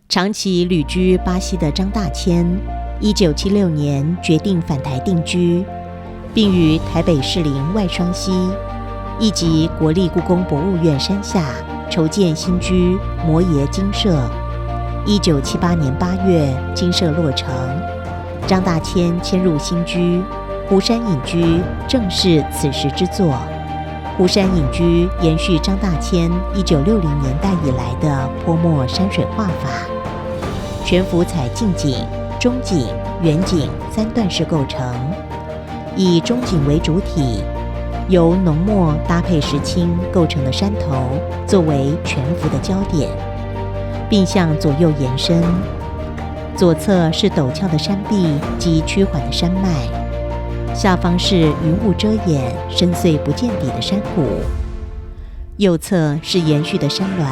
长期旅居巴西的张大千，1976年决定返台定居，并于台北士林外双溪以及国立故宫博物院山下筹建新居摩耶精舍。1978年8月，精舍落成，张大千迁入新居湖山隐居，正是此时之作。湖山隐居延续张大千1960年代以来的泼墨山水画法，全幅采近景、中景、远景3段式构成，以中景为主体，由浓墨搭配石青构成的山头作为全幅的焦点，并向左右延伸。左侧是陡峭的山壁及趋缓的山脉，下方是云雾遮掩、深邃不见底的山谷，右侧是延续的山峦，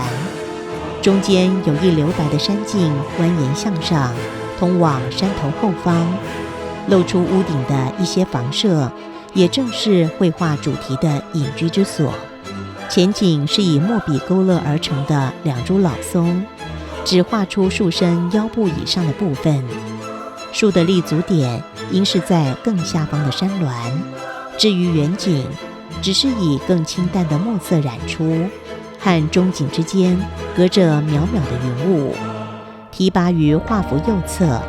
中间有一留白的山径蜿蜒向上，通往山头后方，露出屋顶的一些房舍，也正是绘画主题的隐居之所。前景是以墨笔勾勒而成的2株老松，只画出树身腰部以上的部分，树的立足点应是在更下方的山峦。至于远景，只是以更清淡的墨色染出，和中景之间隔着渺渺的云雾。题跋于画幅右侧，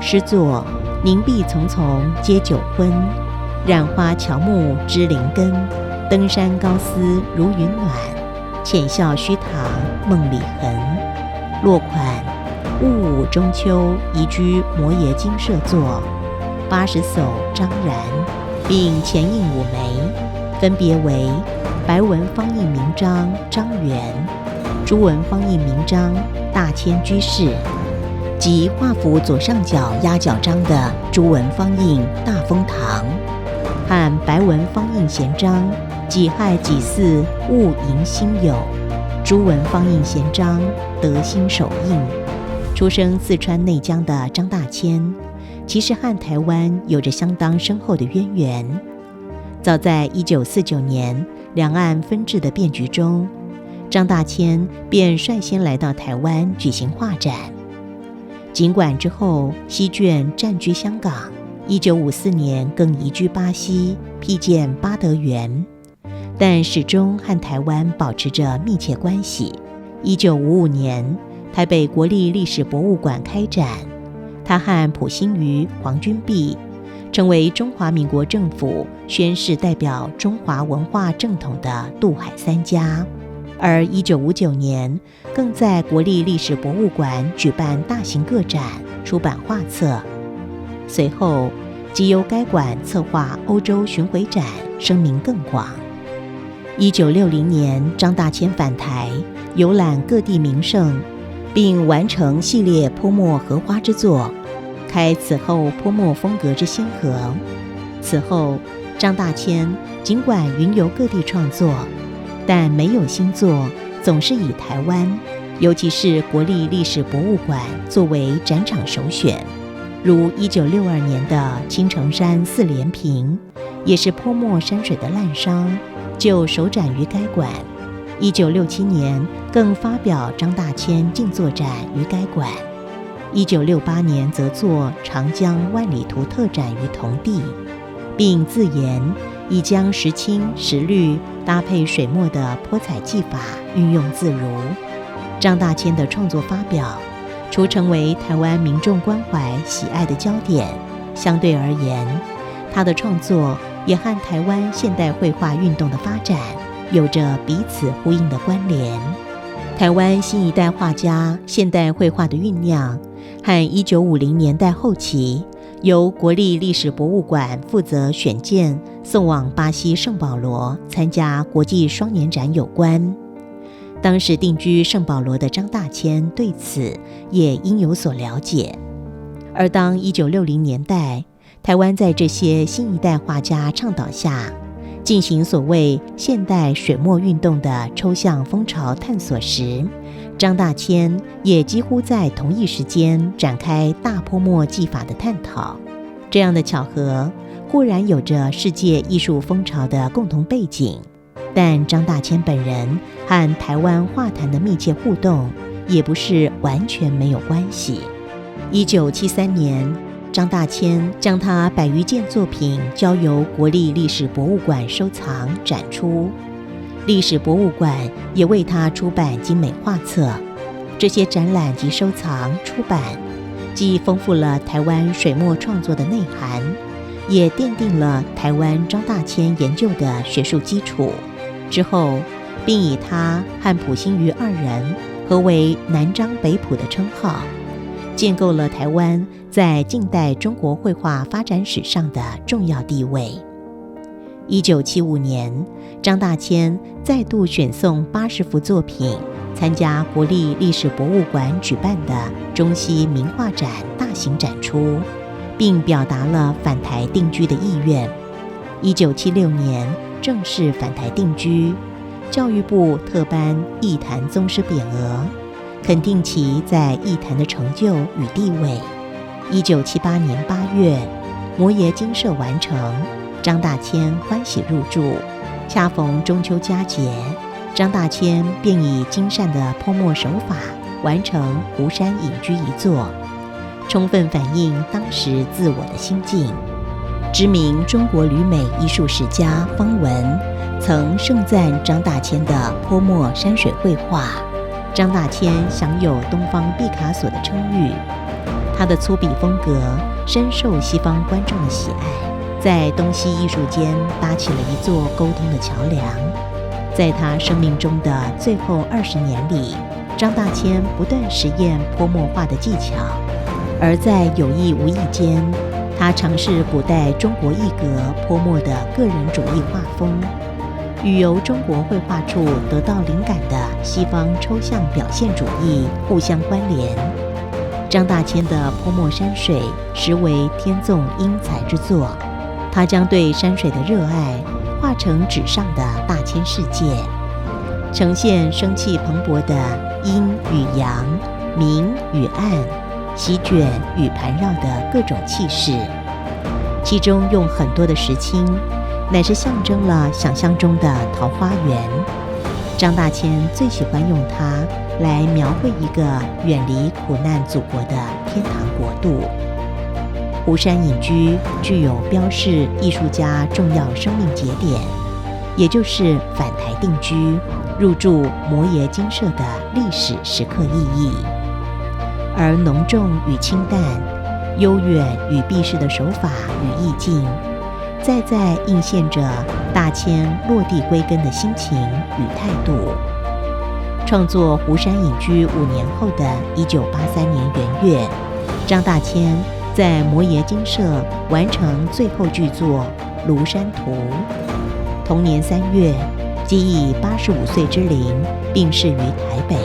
诗作凝碧丛丛皆酒昏，染花乔木枝林根，登山高思如云暖，浅笑虚堂梦里痕。落款戊午中秋移居摩耶精舍作80叟张然，并前印5枚，分别为白文方印名章张元、朱文方印名章大千居士，及画幅左上角压脚章的朱文方印大丰堂，和白文方印闲章己亥己巳戊寅辛酉，朱文方印闲章德兴手印。出生四川内江的张大千，其实和台湾有着相当深厚的渊源。早在1949年两岸分治的变局中，张大千便率先来到台湾举行画展。尽管之后西眷占据香港，1954年更移居巴西，辟建巴德园，但始终和台湾保持着密切关系。1955年，台北国立历史博物馆开展，他和溥心畬、黄君璧成为中华民国政府宣誓代表中华文化正统的渡海3家。而1959年，更在国立历史博物馆举办大型个展，出版画册。随后，即由该馆策划欧洲巡回展，声名更广。1960年，张大千返台，游览各地名胜，并完成系列泼墨荷花之作，开此后泼墨风格之先河。此后，张大千尽管云游各地创作，但没有新作，总是以台湾，尤其是国立历史博物馆作为展场首选。如1962年的青城山4连屏，也是泼墨山水的滥觞，就首展于该馆。1967年更发表张大千静坐展于该馆。1968年则作长江万里图特展于同地，并自言已将石青、石绿搭配水墨的泼彩技法运用自如。张大千的创作发表，除成为台湾民众关怀喜爱的焦点，相对而言，他的创作也和台湾现代绘画运动的发展有着彼此呼应的关联。台湾新一代画家现代绘画的酝酿，和1950年代后期由国立历史博物馆负责选件送往巴西圣保罗参加国际双年展有关。当时定居圣保罗的张大千对此也应有所了解。而当1960年代台湾在这些新一代画家倡导下进行所谓现代水墨运动的抽象风潮探索时，张大千也几乎在同一时间展开大泼墨技法的探讨。这样的巧合固然有着世界艺术风潮的共同背景，但张大千本人和台湾画坛的密切互动，也不是完全没有关系。1973年，张大千将他100余件作品交由国立历史博物馆收藏展出，历史博物馆也为他出版精美画册。这些展览及收藏出版，既丰富了台湾水墨创作的内涵，也奠定了台湾张大千研究的学术基础。之后，并以他和溥心畬2人合为南张北溥的称号，建构了台湾在近代中国绘画发展史上的重要地位。1975年，张大千再度选送80幅作品参加国立历史博物馆举办的中西名画展大型展出，并表达了返台定居的意愿。1976年正式返台定居，教育部特颁艺坛宗师匾额，肯定其在艺坛的成就与地位。1978年8月，摩耶精舍完成，张大千欢喜入住。恰逢中秋佳节，张大千便以精善的泼墨手法完成《湖山隐居》一作，充分反映当时自我的心境。知名中国旅美艺术史家方文曾盛赞张大千的泼墨山水绘画。张大千享有东方毕卡索的称誉，他的粗笔风格深受西方观众的喜爱，在东西艺术间搭起了一座沟通的桥梁。在他生命中的最后20年里，张大千不断实验泼墨画的技巧，而在有意无意间，他尝试补带中国艺格泼墨的个人主义画风，与由中国绘画处得到灵感的西方抽象表现主义互相关联。张大千的泼墨山水实为天纵英才之作，他将对山水的热爱画成纸上的大千世界，呈现生气蓬勃的阴与阳、明与暗、席卷与盘绕的各种气势，其中用很多的石青，乃是象征了想象中的桃花源。张大千最喜欢用它来描绘一个远离苦难祖国的天堂国度。湖山隐居具有标示艺术家重要生命节点，也就是返台定居、入住摩耶精舍的历史时刻意义。而浓重与清淡、悠远与避世的手法与意境，再映现着大千落地归根的心情与态度。创作湖山隐居5年后的1983年元月，张大千在摩耶精舍完成最后巨作《庐山图》。同年3月，即以85岁之龄病逝于台北。